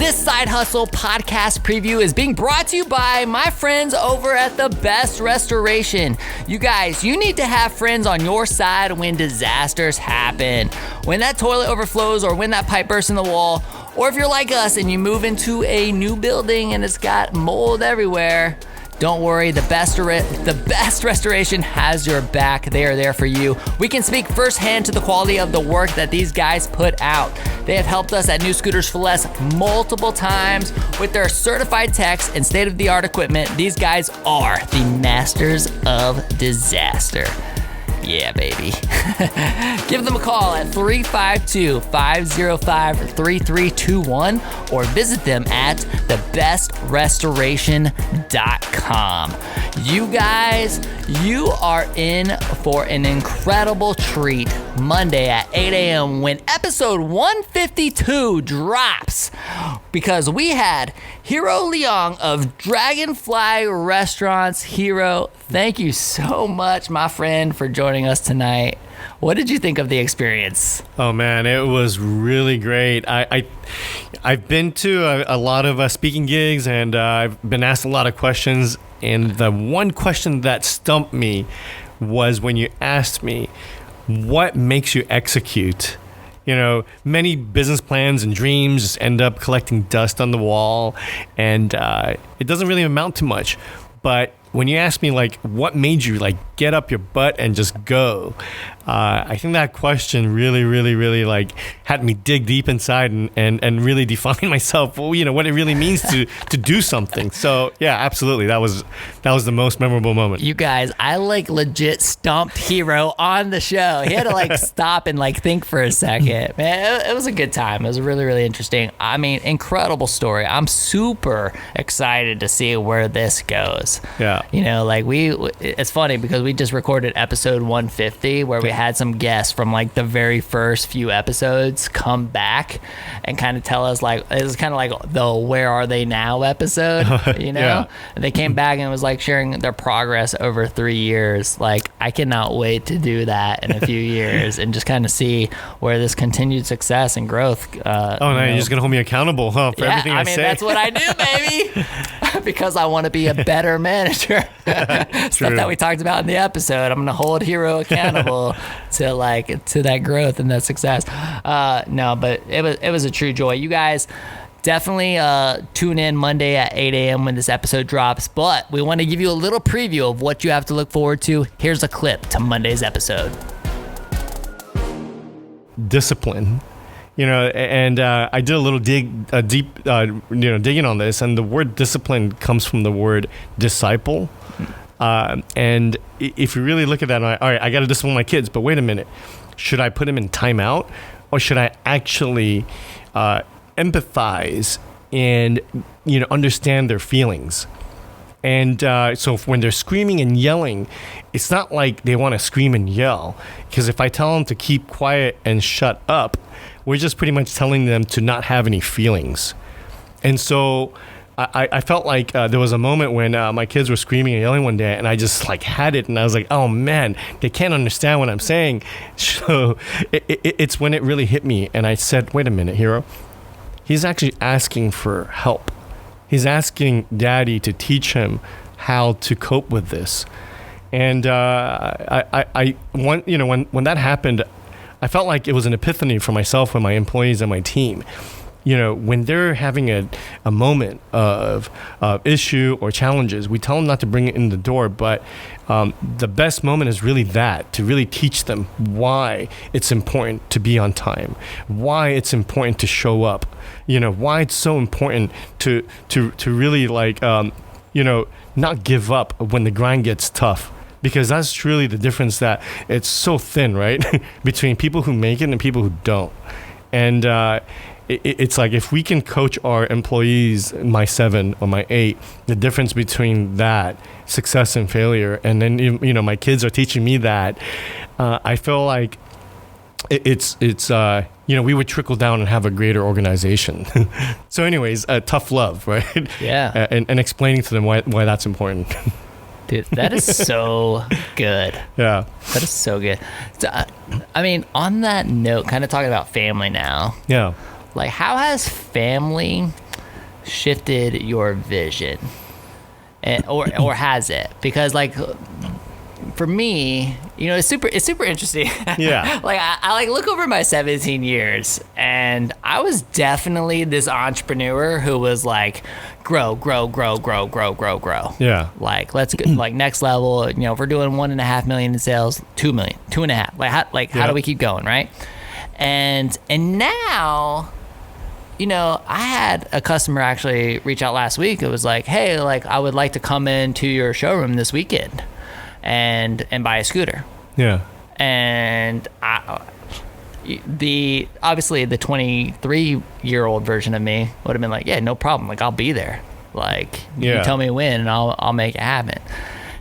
This Side Hustle podcast preview is being brought to you by my friends over at The Best Restoration. You guys, you need to have friends on your side when disasters happen. When that toilet overflows or when that pipe bursts in the wall, or if you're like us and you move into a new building and it's got mold everywhere, don't worry, the best Restoration has your back. They are there for you. We can speak firsthand to the quality of the work that these guys put out. They have helped us at New Scooters for Less multiple times with their certified techs and state-of-the-art equipment. These guys are the masters of disaster. Yeah, baby. Give them a call at 352-505-3321 or visit them at thebestrestoration.com. You guys, you are in for an incredible treat Monday at 8 a.m. when episode 152 drops, because we had Hiro Leung of Dragonfly Restaurants. Hiro, thank you so much, my friend, for joining us tonight. What did you think of the experience? Oh man, it was really great. I've been to a lot of speaking gigs, and I've been asked a lot of questions. And the one question that stumped me was when you asked me, what makes you execute? You know, many business plans and dreams just end up collecting dust on the wall, and it doesn't really amount to much. But when you ask me, like, what made you, like, get up your butt and just go? I think that question really, like, had me dig deep inside and really define myself, well, you know, what it really means to do something. So, yeah, absolutely. That was the most memorable moment. You guys, I, like, legit stumped Hiro on the show. He had to, like, stop and, like, think for a second. Man, it was a good time. It was really interesting. I mean, incredible story. I'm super excited to see where this goes. Yeah. You know, like, it's funny because we just recorded episode 150 where we had some guests from, like, the very first few episodes come back and kind of tell us, like, it was kind of like the Where Are They Now episode, you know? Yeah. And they came back and it was like sharing their progress over 3 years. Like, I cannot wait to do that in a few years and just kind of see where this continued success and growth. You're just going to hold me accountable, huh? For everything I say. That's what I do, baby. Because I want to be a better manager. Stuff that we talked about in the episode. I'm going to hold Hiro accountable to that growth and that success. No, but it was a true joy. You guys definitely tune in Monday at 8 a.m. when this episode drops, but we want to give you a little preview of what you have to look forward to. Here's a clip to Monday's episode. Discipline. You know, and I did a little deep digging on this, and the word discipline comes from the word disciple. And if you really look at that, all right, I got to discipline my kids, but wait a minute, should I put them in timeout, or should I actually empathize and, you know, understand their feelings? And so when they're screaming and yelling, it's not like they want to scream and yell, because if I tell them to keep quiet and shut up, we're just pretty much telling them to not have any feelings. And so I felt like there was a moment when my kids were screaming and yelling one day, and I just, like, had it, and I was like, oh man, they can't understand what I'm saying. So it's when it really hit me, and I said, wait a minute, Hiro, he's actually asking for help. He's asking Daddy to teach him how to cope with this. And when that happened, I felt like it was an epiphany for myself and my employees and my team. You know, when they're having a moment of issue or challenges, we tell them not to bring it in the door, but the best moment is really that, to really teach them why it's important to be on time, why it's important to show up, you know, why it's so important to really, like, not give up when the grind gets tough. Because that's truly the difference, that it's so thin, right? Between people who make it and people who don't. And it's like, if we can coach our employees, my 7 or my 8, the difference between that success and failure, and then, you know, my kids are teaching me that, I feel like it's we would trickle down and have a greater organization. So anyways, tough love, right? Yeah. And explaining to them why that's important. Dude, that is so good. Yeah. That is so good. So, I mean, on that note, kind of talking about family now. Yeah. Like, how has family shifted your vision? Or has it? Because like for me, it's super interesting. Yeah. Like I like look over my 17 years, and I was definitely this entrepreneur who was like grow. Yeah. Like let's go like next level. If we're doing 1.5 million in sales, 2 million, 2.5. How do we keep going, right? And now, I had a customer actually reach out last week. It was like, hey, like I would like to come into your showroom this weekend and buy a scooter. Yeah. And obviously the 23-year-old version of me would have been like, yeah, no problem. Like I'll be there. Like you tell me when and I'll make it happen.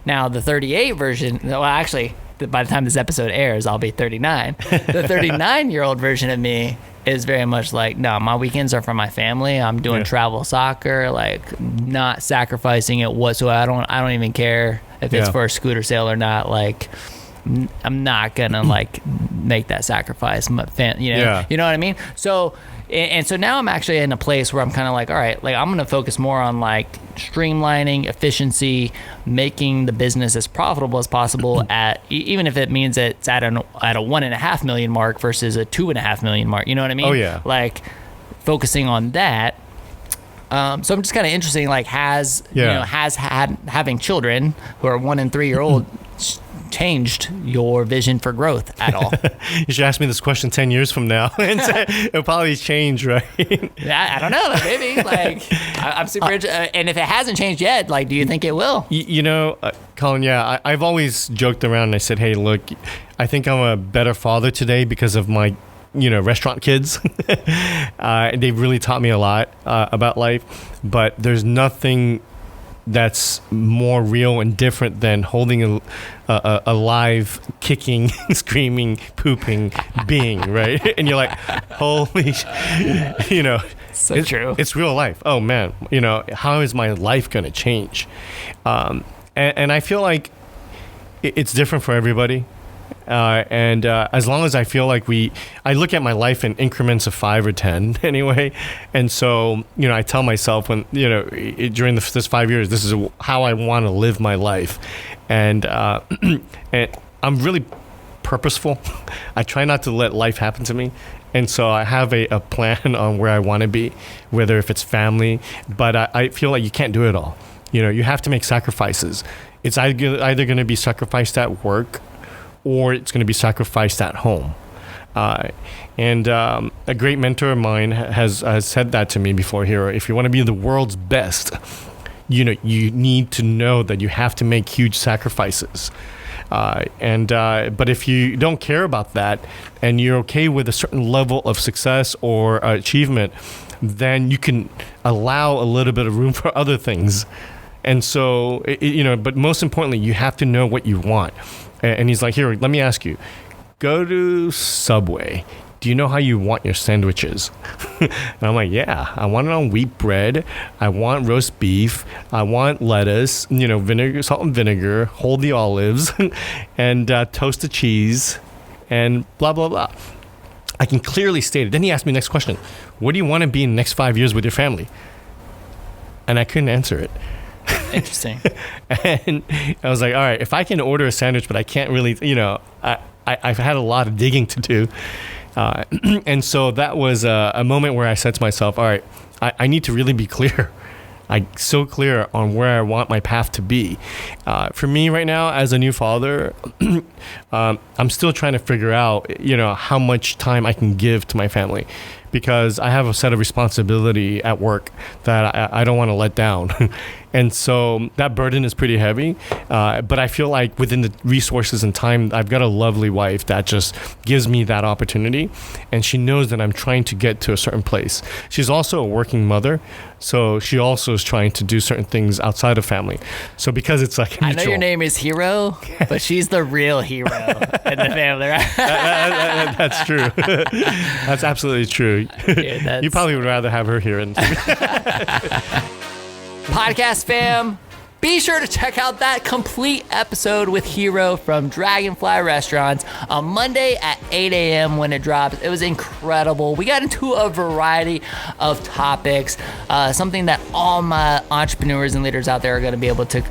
Now the 38 version, well, actually by the time this episode airs, I'll be 39. The 39-year-old version of me is very much like, no, my weekends are for my family. I'm doing travel soccer, like not sacrificing it whatsoever. I don't even care if it's for a scooter sale or not. Like I'm not gonna like make that sacrifice. You know what I mean? So so now I'm actually in a place where I'm kind of like, all right, like I'm gonna focus more on like streamlining, efficiency, making the business as profitable as possible at even if it means it's at a 1.5 million mark versus a 2.5 million mark. You know what I mean? Oh yeah. Like focusing on that. So I'm just kind of interesting. Like having children who are 1 and 3 year old changed your vision for growth at all? You should ask me this question 10 years from now and it'll probably change, right? I don't know, maybe. Like I'm super interested. And if it hasn't changed yet, like do you think it will? Collin, I've always joked around and I said, hey, look, I think I'm a better father today because of my restaurant kids. They've really taught me a lot about life, but there's nothing that's more real and different than holding a live, kicking, screaming, pooping being, right? And you're like, holy, so true. It's real life. Oh man, how is my life going to change? And I feel like it's different for everybody. And as long as I feel like I look at my life in increments of 5 or 10 anyway. And so, I tell myself when, during this 5 years, this is how I want to live my life. And I'm really purposeful. I try not to let life happen to me. And so I have a plan on where I want to be, whether if it's family, but I feel like you can't do it all. You have to make sacrifices. It's either going to be sacrificed at work or it's going to be sacrificed at home. And a great mentor of mine has said that to me before, Hiro. If you want to be the world's best, you need to know that you have to make huge sacrifices. But if you don't care about that and you're okay with a certain level of success or achievement, then you can allow a little bit of room for other things. And so, but most importantly, you have to know what you want. And he's like, here, let me ask you, go to Subway. Do you know how you want your sandwiches? And I'm like, yeah, I want it on wheat bread. I want roast beef. I want lettuce, vinegar, salt and vinegar, hold the olives, and toast the cheese, and blah, blah, blah. I can clearly state it. Then he asked me the next question. What do you want to be in the next 5 years with your family? And I couldn't answer it. Interesting. And I was like, all right, if I can order a sandwich, but I can't really, I've had a lot of digging to do. And so that was a moment where I said to myself, all right, I need to really be clear. I'm so clear on where I want my path to be. For me right now, as a new father, I'm still trying to figure out, how much time I can give to my family, because I have a set of responsibility at work that I don't want to let down. And so that burden is pretty heavy. But I feel like within the resources and time, I've got a lovely wife that just gives me that opportunity. And she knows that I'm trying to get to a certain place. She's also a working mother. So she also is trying to do certain things outside of family. So because it's like mutual. I know your name is Hiro, but she's the real hero in the family, right? That's true. That's absolutely true. Dude, You probably would rather have her here. Podcast fam, Be sure to check out that complete episode with Hiro from Dragonfly Restaurants on Monday at 8 a.m. when it drops. It was incredible. We got into a variety of topics, something that all my entrepreneurs and leaders out there are going to be able to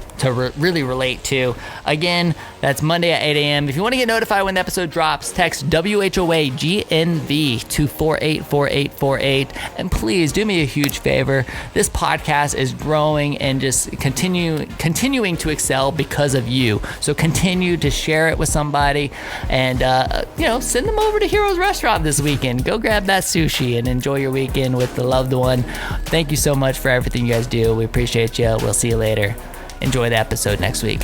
really relate to. Again, that's Monday at 8 a.m. If you want to get notified when the episode drops, text WHOA-GNV to 484848. And please do me a huge favor. This podcast is growing and just continuing to excel because of you. So continue to share it with somebody and, send them over to Hiro's Restaurant this weekend. Go grab that sushi and enjoy your weekend with the loved one. Thank you so much for everything you guys do. We appreciate you. We'll see you later. Enjoy the episode next week.